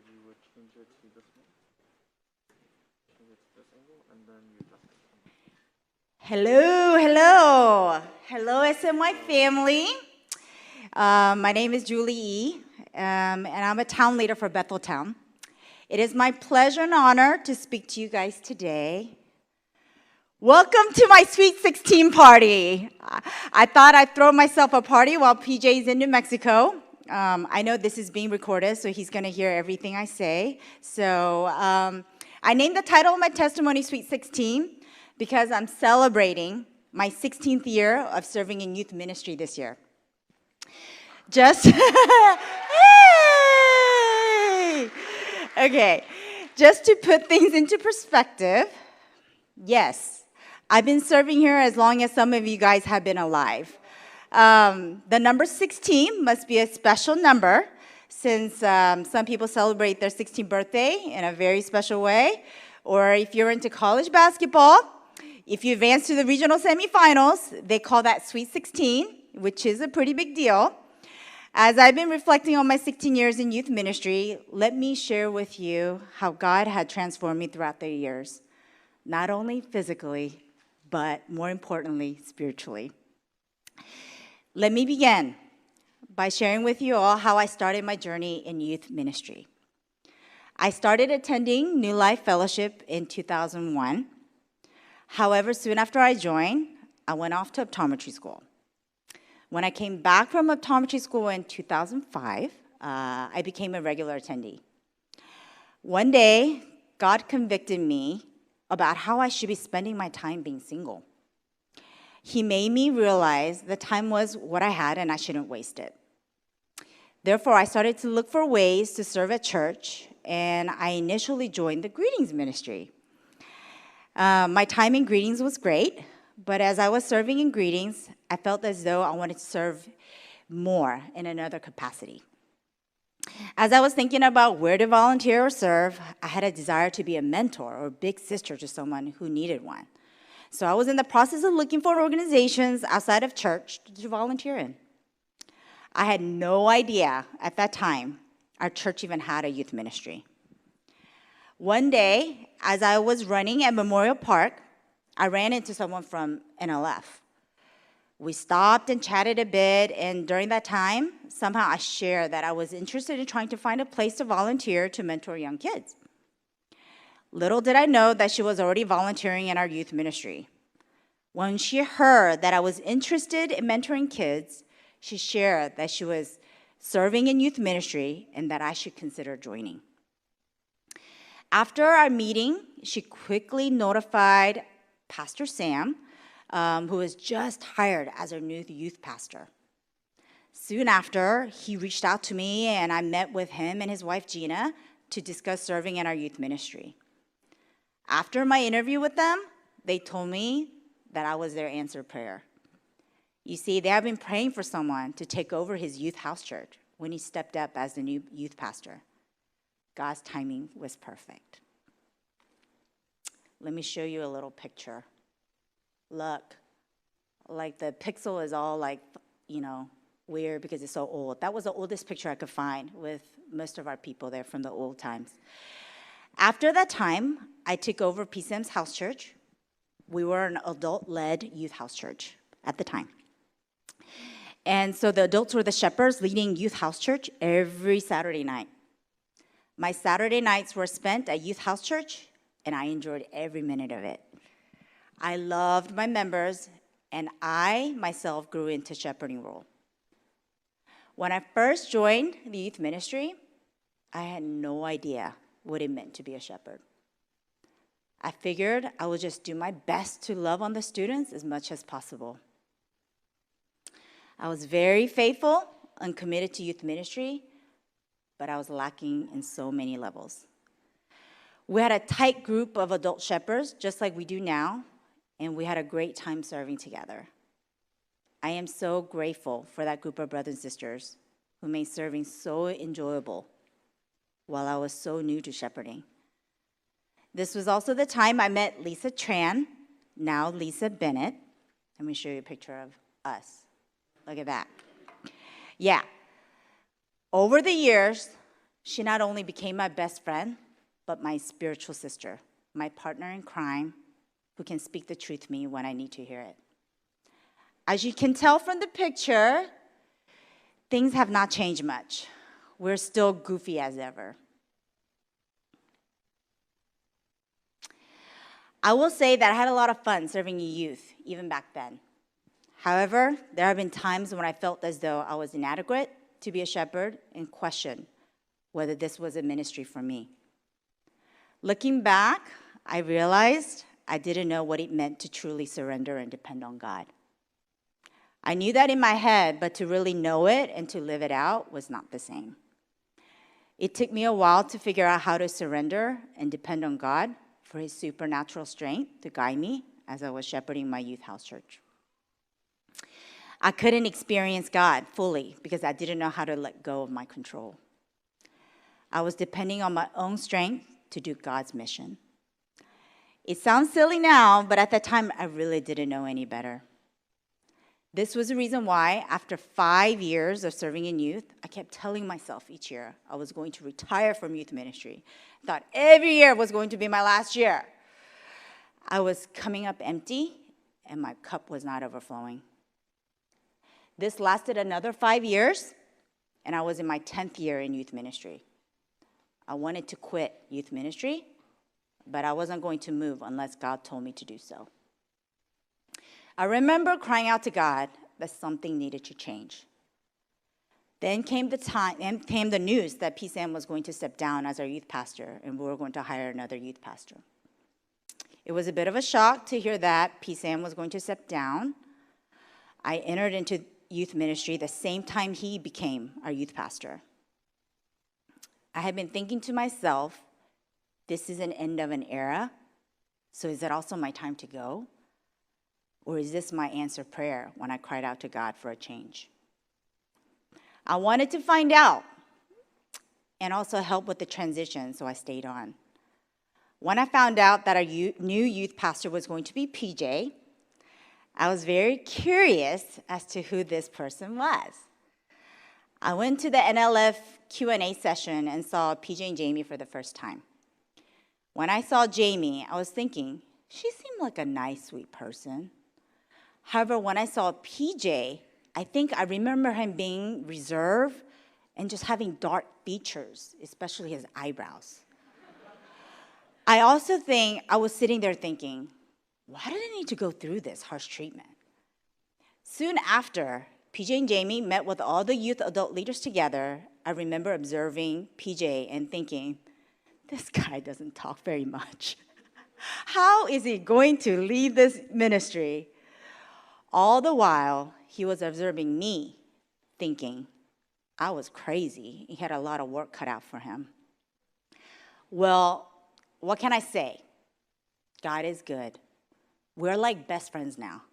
you would change it to this one. Change it to this angle, and then you adjust it. Hello, hello. Hello, SNY family. My name is Julie E., and I'm a town leader for Betheltown. It is my pleasure and honor to speak to you guys today. Welcome to my Sweet 16 party. I thought I'd throw myself a party while PJ's in New Mexico. I know this is being recorded, so he's going to hear everything I say. So I named the title of my testimony Sweet 16 because I'm celebrating my 16th year of serving in youth ministry this year. Okay, just to put things into perspective, yes, I've been serving here as long as some of you guys have been alive. The number 16 must be a special number since some people celebrate their 16th birthday in a very special way. Or if you're into college basketball, if you advance to the regional semifinals, they call that Sweet 16, which is a pretty big deal. As I've been reflecting on my 16 years in youth ministry, let me share with you how God had transformed me throughout the years, not only physically, but more importantly, spiritually. Let me begin by sharing with you all how I started my journey in youth ministry. I started attending New Life Fellowship in 2001. However, soon after I joined, I went off to optometry school. When I came back from optometry school in 2005, I became a regular attendee. One day, God convicted me about how I should be spending my time being single. He made me realize the time was what I had and I shouldn't waste it. Therefore, I started to look for ways to serve at church, and I initially joined the greetings ministry. My time in greetings was great, but as I was serving in greetings, I felt as though I wanted to serve more in another capacity. As I was thinking about where to volunteer or serve, I had a desire to be a mentor or big sister to someone who needed one. So I was in the process of looking for organizations outside of church to volunteer in. I had no idea at that time our church even had a youth ministry. One day, as I was running at Memorial Park, I ran into someone from NLF. We stopped and chatted a bit, and during that time, somehow I shared that I was interested in trying to find a place to volunteer to mentor young kids. Little did I know that she was already volunteering in our youth ministry. When she heard that I was interested in mentoring kids, she shared that she was serving in youth ministry and that I should consider joining. After our meeting, she quickly notified Pastor Sam, who was just hired as our new youth pastor. Soon after, he reached out to me, and I met with him and his wife, Gina, to discuss serving in our youth ministry. After my interview with them, they told me that I was their answered prayer. You see, they have been praying for someone to take over his youth house church when he stepped up as the new youth pastor. God's timing was perfect. Let me show you a little picture. Look, like the pixel is all like, weird because it's so old. That was the oldest picture I could find with most of our people there from the old times. After that time, I took over PCM's house church. We were an adult-led youth house church at the time. And so the adults were the shepherds leading youth house church every Saturday night. My Saturday nights were spent at youth house church, and I enjoyed every minute of it. I loved my members, and I myself grew into shepherding role. When I first joined the youth ministry, I had no idea what it meant to be a shepherd. I figured I would just do my best to love on the students as much as possible. I was very faithful and committed to youth ministry, but I was lacking in so many levels. We had a tight group of adult shepherds, just like we do now, and we had a great time serving together. I am so grateful for that group of brothers and sisters who made serving so enjoyable while I was so new to shepherding. This was also the time I met Lisa Tran, now Lisa Bennett. Let me show you a picture of us. Look at that. Yeah. Over the years, She not only became my best friend, but my spiritual sister, my partner in crime, who can speak the truth to me when I need to hear it. As you can tell from the picture, things have not changed much. We're still goofy as ever. I will say that I had a lot of fun serving youth, even back then. However, there have been times when I felt as though I was inadequate to be a shepherd and questioned whether this was a ministry for me. Looking back, I realized I didn't know what it meant to truly surrender and depend on God. I knew that in my head, but to really know it and to live it out was not the same. It took me a while to figure out how to surrender and depend on God for his supernatural strength to guide me as I was shepherding my youth house church. I couldn't experience God fully because I didn't know how to let go of my control. I was depending on my own strength to do God's mission. It sounds silly now, but at that time, I really didn't know any better. This was the reason why, after 5 years of serving in youth, I kept telling myself each year I was going to retire from youth ministry. I thought every year was going to be my last year. I was coming up empty, and my cup was not overflowing. This lasted another 5 years, and I was in my 10th year in youth ministry. I wanted to quit youth ministry, but I wasn't going to move unless God told me to do so. I remember crying out to God that something needed to change. Then came the news that PSAM was going to step down as our youth pastor, and we were going to hire another youth pastor. It was a bit of a shock to hear that PSAM was going to step down. I entered into youth ministry the same time he became our youth pastor. I had been thinking to myself, this is an end of an era, so is it also my time to go? Or is this my answered prayer when I cried out to God for a change? I wanted to find out and also help with the transition, so I stayed on. When I found out that our new youth pastor was going to be PJ, I was very curious as to who this person was. I went to the NLF Q&A session and saw PJ and Jamie for the first time. When I saw Jamie, I was thinking, she seemed like a nice, sweet person. However, when I saw PJ, I think I remember him being reserved and just having dark features, especially his eyebrows. I also think I was sitting there thinking, why did I need to go through this harsh treatment? Soon after, PJ and Jamie met with all the youth adult leaders together. I remember observing PJ and thinking, this guy doesn't talk very much. How is he going to lead this ministry? All the while, he was observing me, thinking I was crazy. He had a lot of work cut out for him. Well, what can I say? God is good. We're like best friends now.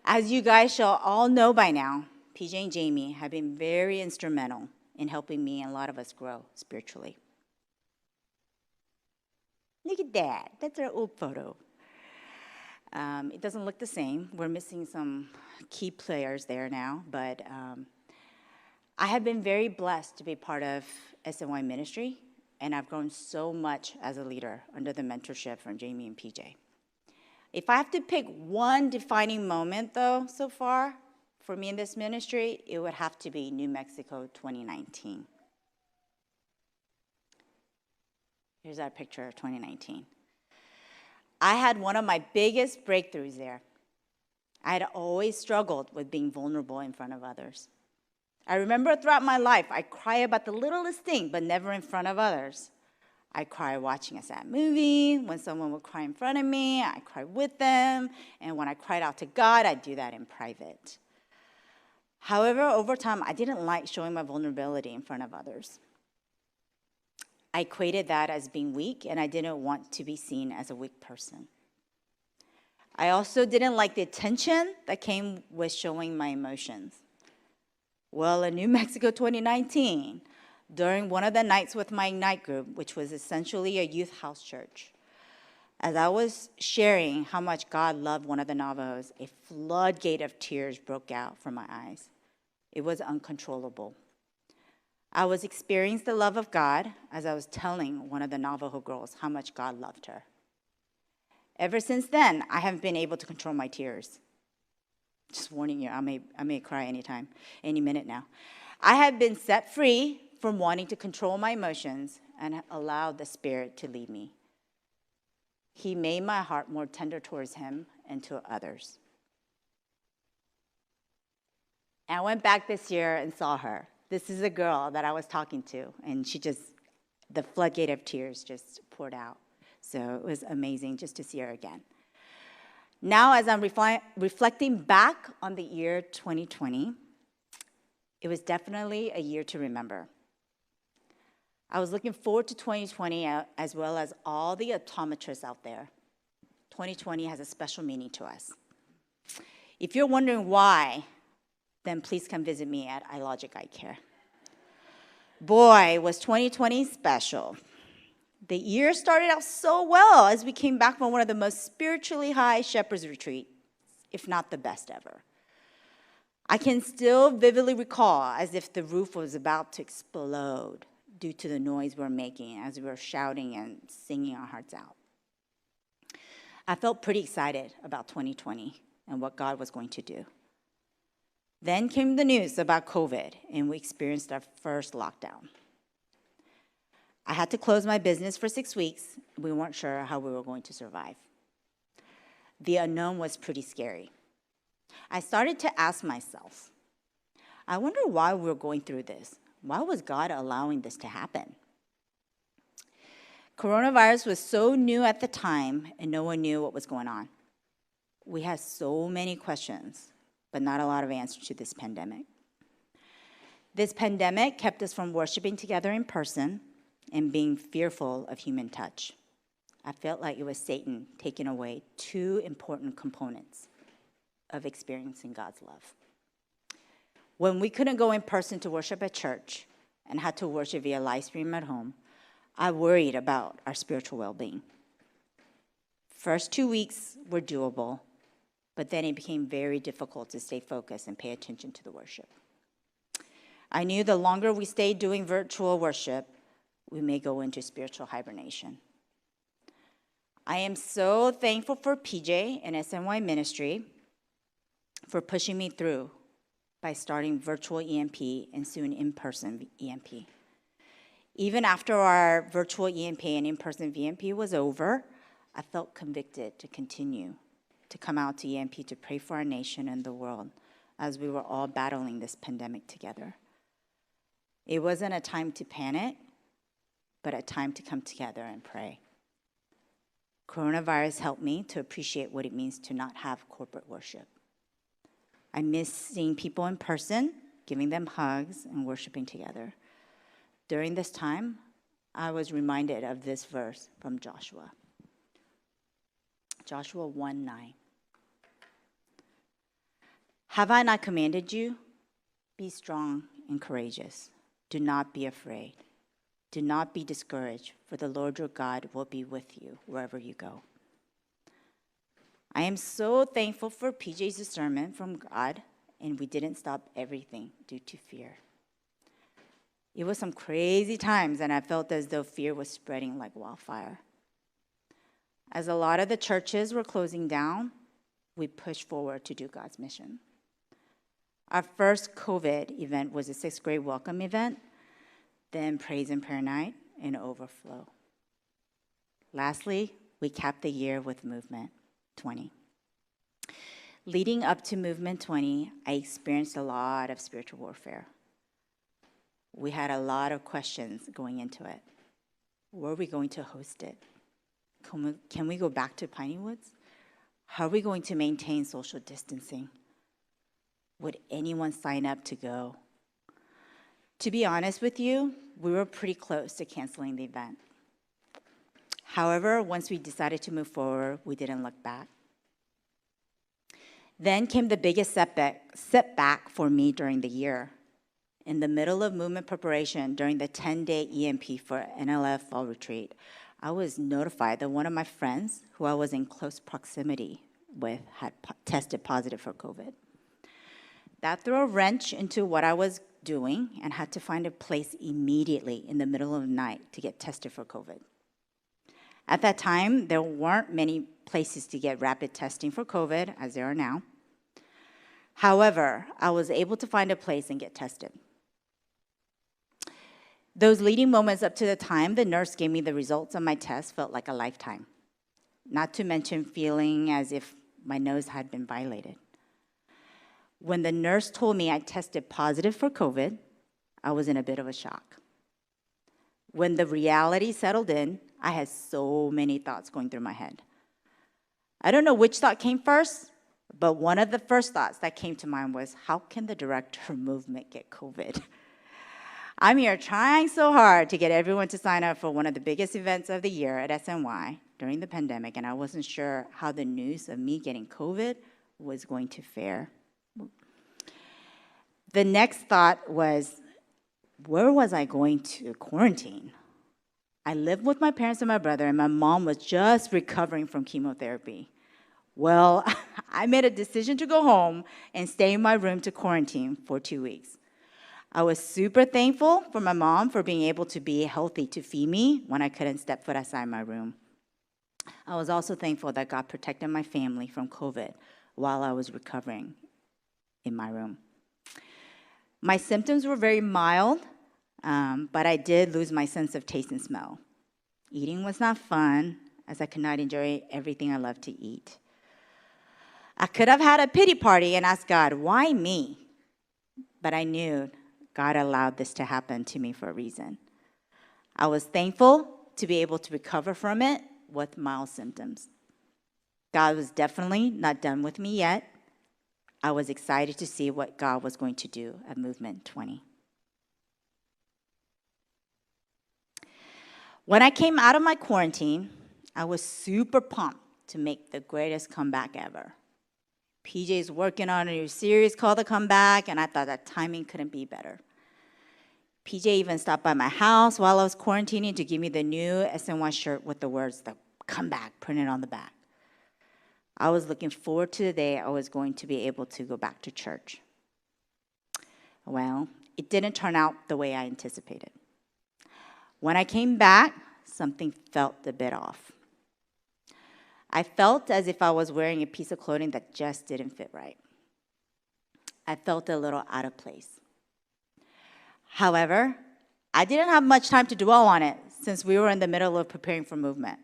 As you guys shall all know by now, PJ and Jamie have been very instrumental in helping me and a lot of us grow spiritually. Look at that. That's our old photo. It doesn't look the same. We're missing some key players there now, but I have been very blessed to be part of SNY Ministry, and I've grown so much as a leader under the mentorship from Jamie and PJ. If I have to pick one defining moment, though, so far, for me in this ministry, it would have to be New Mexico 2019. Here's our picture of 2019. I had one of my biggest breakthroughs there. I had always struggled with being vulnerable in front of others. I remember throughout my life, I cry about the littlest thing, but never in front of others. I cry watching a sad movie. When someone would cry in front of me, I cry with them. And when I cried out to God, I'd do that in private. However, over time, I didn't like showing my vulnerability in front of others. I equated that as being weak, and I didn't want to be seen as a weak person. I also didn't like the attention that came with showing my emotions. Well, in New Mexico 2019, during one of the nights with my Ignite group, which was essentially a youth house church, as I was sharing how much God loved one of the Navajos, a floodgate of tears broke out from my eyes. It was uncontrollable. I was experiencing the love of God as I was telling one of the Navajo girls how much God loved her. Ever since then, I haven't been able to control my tears. Just warning you, I may cry anytime, any minute now. I have been set free from wanting to control my emotions and allowed the Spirit to lead me. He made my heart more tender towards Him and to others. And I went back this year and saw her. This is a girl that I was talking to, and the floodgate of tears just poured out. So it was amazing just to see her again. Now, as I'm reflecting back on the year 2020, it was definitely a year to remember. I was looking forward to 2020 as well as all the optometrists out there. 2020 has a special meaning to us. If you're wondering why, then please come visit me at iLogic Eye Care. Boy, was 2020 special. The year started out so well as we came back from one of the most spiritually high Shepherd's Retreat, if not the best ever. I can still vividly recall as if the roof was about to explode due to the noise we're making as we were shouting and singing our hearts out. I felt pretty excited about 2020 and what God was going to do. Then came the news about COVID, and we experienced our first lockdown. I had to close my business for 6 weeks. We weren't sure how we were going to survive. The unknown was pretty scary. I started to ask myself, I wonder why we're going through this. Why was God allowing this to happen? Coronavirus was so new at the time, and no one knew what was going on. We had so many questions, but not a lot of answers to this pandemic. This pandemic kept us from worshiping together in person and being fearful of human touch. I felt like it was Satan taking away two important components of experiencing God's love. When we couldn't go in person to worship at church and had to worship via live stream at home, I worried about our spiritual well-being. First 2 weeks were doable, but then it became very difficult to stay focused and pay attention to the worship. I knew the longer we stayed doing virtual worship, we may go into spiritual hibernation. I am so thankful for PJ and SNY Ministry for pushing me through by starting virtual EMP and soon in-person EMP. Even after our virtual EMP and in-person VMP was over, I felt convicted to continue to come out to EMP to pray for our nation and the world as we were all battling this pandemic together. It wasn't a time to panic, but a time to come together and pray. Coronavirus helped me to appreciate what it means to not have corporate worship. I miss seeing people in person, giving them hugs, and worshiping together. During this time, I was reminded of this verse from Joshua. Joshua 1:9. Have I not commanded you? Be strong and courageous. Do not be afraid. Do not be discouraged, for the Lord your God will be with you wherever you go. I am so thankful for PJ's discernment from God, and we didn't stop everything due to fear. It was some crazy times, and I felt as though fear was spreading like wildfire. As a lot of the churches were closing down, we pushed forward to do God's mission. Our first COVID event was a 6th grade welcome event, then praise and prayer night, and overflow. Lastly, we capped the year with Movement 20. Leading up to Movement 20, I experienced a lot of spiritual warfare. We had a lot of questions going into it. Were we going to host it? Can we go back to Piney Woods? How are we going to maintain social distancing? Would anyone sign up to go? To be honest with you, we were pretty close to canceling the event. However, once we decided to move forward, we didn't look back. Then came the biggest setback for me during the year. In the middle of movement preparation during the 10-day EMP for NLF Fall Retreat, I was notified that one of my friends, who I was in close proximity with, had tested positive for COVID. That threw a wrench into what I was doing and had to find a place immediately in the middle of the night to get tested for COVID. At that time, there weren't many places to get rapid testing for COVID as there are now. However, I was able to find a place and get tested. Those leading moments up to the time the nurse gave me the results of my test felt like a lifetime, not to mention feeling as if my nose had been violated. When the nurse told me I tested positive for COVID, I was in a bit of a shock. When the reality settled in, I had so many thoughts going through my head. I don't know which thought came first, but one of the first thoughts that came to mind was, how can the director of movement get COVID? I'm here trying so hard to get everyone to sign up for one of the biggest events of the year at SNY during the pandemic, and I wasn't sure how the news of me getting COVID was going to fare. The next thought was, where was I going to quarantine? I lived with my parents and my brother, and my mom was just recovering from chemotherapy. Well, I made a decision to go home and stay in my room to quarantine for 2 weeks. I was super thankful for my mom for being able to be healthy to feed me when I couldn't step foot outside my room. I was also thankful that God protected my family from COVID while I was recovering in my room. My symptoms were very mild, but I did lose my sense of taste and smell. Eating was not fun, as I could not enjoy everything I love to eat. I could have had a pity party and asked God, why me? But I knew God allowed this to happen to me for a reason. I was thankful to be able to recover from it with mild symptoms. God was definitely not done with me yet. I was excited to see what God was going to do at Movement 20. When I came out of my quarantine, I was super pumped to make the greatest comeback ever. PJ's working on a new series called The Comeback, and I thought that timing couldn't be better. PJ even stopped by my house while I was quarantining to give me the new SNY shirt with the words, The Comeback, printed on the back. I was looking forward to the day I was going to be able to go back to church. Well, it didn't turn out the way I anticipated. When I came back, something felt a bit off. I felt as if I was wearing a piece of clothing that just didn't fit right. I felt a little out of place. However, I didn't have much time to dwell on it since we were in the middle of preparing for movement.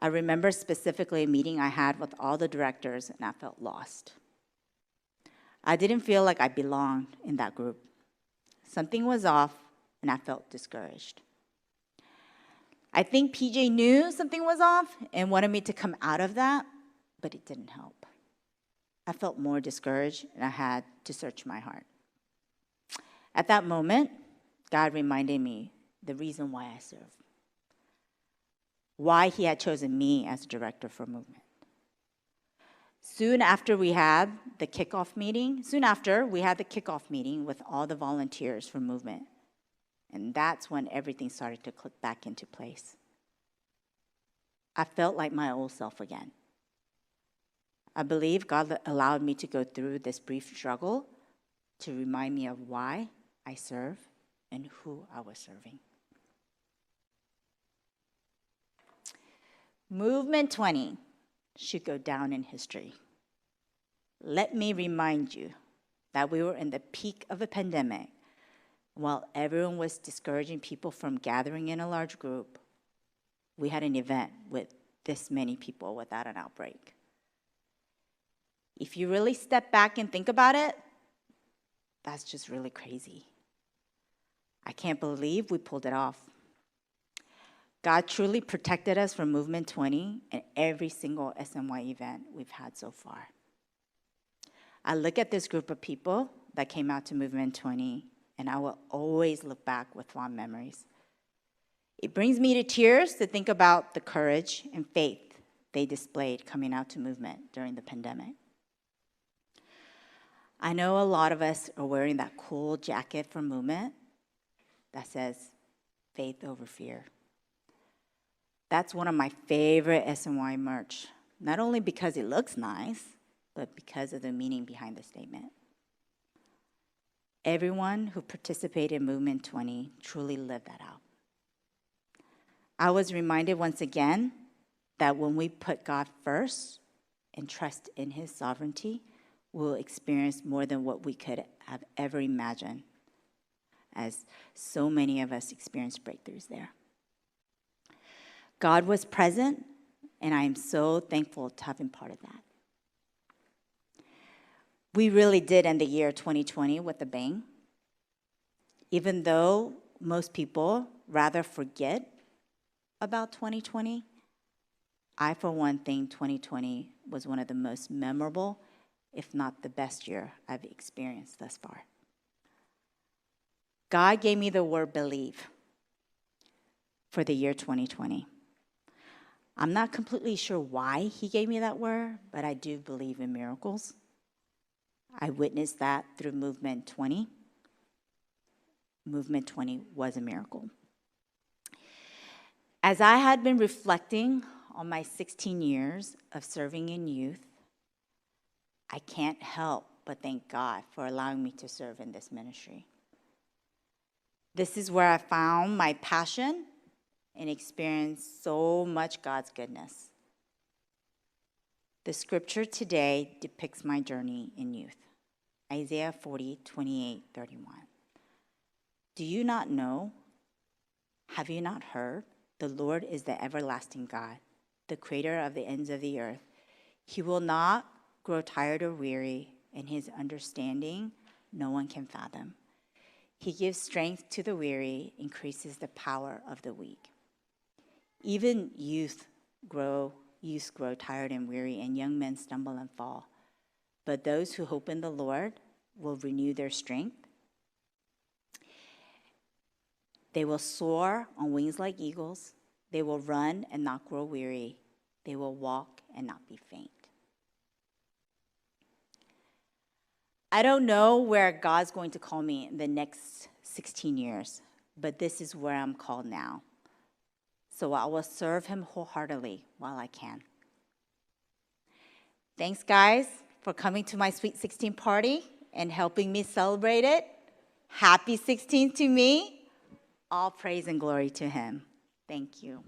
I remember specifically a meeting I had with all the directors, and I felt lost. I didn't feel like I belonged in that group. Something was off, and I felt discouraged. I think PJ knew something was off and wanted me to come out of that, but it didn't help. I felt more discouraged, and I had to search my heart. At that moment, God reminded me the reason why I serve, why He had chosen me as director for movement. Soon after we had the kickoff meeting with all the volunteers for movement. And that's when everything started to click back into place. I felt like my old self again. I believe God allowed me to go through this brief struggle to remind me of why I serve and who I was serving. Movement 20 should go down in history. Let me remind you that we were in the peak of a pandemic. While everyone was discouraging people from gathering in a large group, we had an event with this many people without an outbreak. If you really step back and think about it, that's just really crazy. I can't believe we pulled it off. God truly protected us from Movement 20 and every single SNY event we've had so far. I look at this group of people that came out to Movement 20, and I will always look back with fond memories. It brings me to tears to think about the courage and faith they displayed coming out to movement during the pandemic. I know a lot of us are wearing that cool jacket from movement that says, faith over fear. That's one of my favorite SNY merch, not only because it looks nice, but because of the meaning behind the statement. Everyone who participated in Movement 20 truly lived that out. I was reminded once again that when we put God first and trust in His sovereignty, we'll experience more than what we could have ever imagined, as so many of us experienced breakthroughs there. God was present, and I am so thankful to have been part of that. We really did end the year 2020 with a bang. Even though most people rather forget about 2020, I, for one, think 2020 was one of the most memorable, if not the best year I've experienced thus far. God gave me the word believe for the year 2020. I'm not completely sure why He gave me that word, but I do believe in miracles. I witnessed that through Movement 20. Movement 20 was a miracle. As I had been reflecting on my 16 years of serving in youth, I can't help but thank God for allowing me to serve in this ministry. This is where I found my passion and experienced so much God's goodness. The scripture today depicts my journey in youth. Isaiah 40, 28, 31. Do you not know? Have you not heard? The Lord is the everlasting God, the creator of the ends of the earth. He will not grow tired or weary, and His understanding no one can fathom. He gives strength to the weary, increases the power of the weak. Even youths grow tired and weary, and young men stumble and fall. But those who hope in the Lord will renew their strength. They will soar on wings like eagles. They will run and not grow weary. They will walk and not be faint. I don't know where God's going to call me in the next 16 years, but this is where I'm called now. So I will serve Him wholeheartedly while I can. Thanks, guys, for coming to my Sweet 16 party and helping me celebrate it. Happy 16th to me. All praise and glory to Him. Thank you.